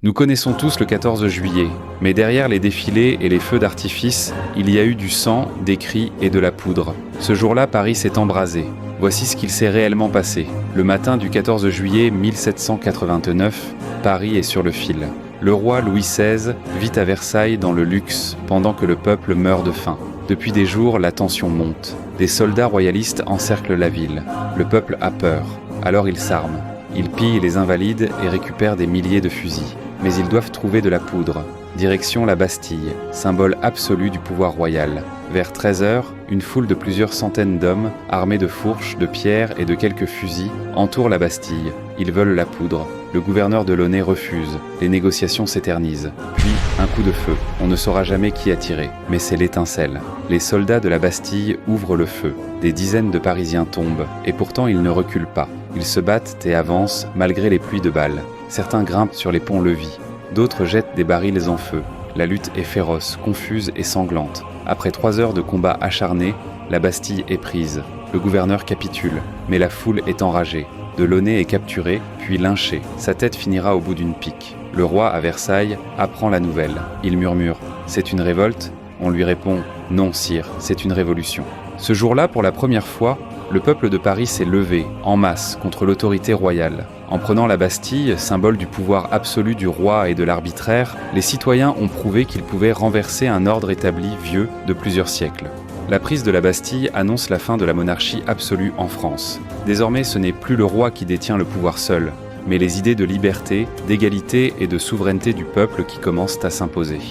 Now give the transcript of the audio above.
Nous connaissons tous le 14 juillet, mais derrière les défilés et les feux d'artifice, il y a eu du sang, des cris et de la poudre. Ce jour-là, Paris s'est embrasé. Voici ce qu'il s'est réellement passé. Le matin du 14 juillet 1789, Paris est sur le fil. Le roi Louis XVI vit à Versailles dans le luxe pendant que le peuple meurt de faim. Depuis des jours, la tension monte. Des soldats royalistes encerclent la ville. Le peuple a peur. Alors il s'arme. Ils pillent les invalides et récupèrent des milliers de fusils. Mais ils doivent trouver de la poudre. Direction la Bastille, symbole absolu du pouvoir royal. Vers 13h, une foule de plusieurs centaines d'hommes, armés de fourches, de pierres et de quelques fusils, entoure la Bastille. Ils veulent la poudre. Le gouverneur de Launay refuse. Les négociations s'éternisent. Puis, un coup de feu. On ne saura jamais qui a tiré, mais c'est l'étincelle. Les soldats de la Bastille ouvrent le feu. Des dizaines de Parisiens tombent, et pourtant ils ne reculent pas. Ils se battent et avancent malgré les pluies de balles. Certains grimpent sur les ponts-levis. D'autres jettent des barils en feu. La lutte est féroce, confuse et sanglante. Après 3 heures de combat acharné, la Bastille est prise. Le gouverneur capitule, mais la foule est enragée. De Launay est capturé, puis lynché. Sa tête finira au bout d'une pique. Le roi, à Versailles, apprend la nouvelle. Il murmure « C'est une révolte ?» On lui répond « Non, sire, c'est une révolution. » Ce jour-là, pour la première fois, le peuple de Paris s'est levé, en masse, contre l'autorité royale. En prenant la Bastille, symbole du pouvoir absolu du roi et de l'arbitraire, les citoyens ont prouvé qu'ils pouvaient renverser un ordre établi vieux de plusieurs siècles. La prise de la Bastille annonce la fin de la monarchie absolue en France. Désormais, ce n'est plus le roi qui détient le pouvoir seul, mais les idées de liberté, d'égalité et de souveraineté du peuple qui commencent à s'imposer.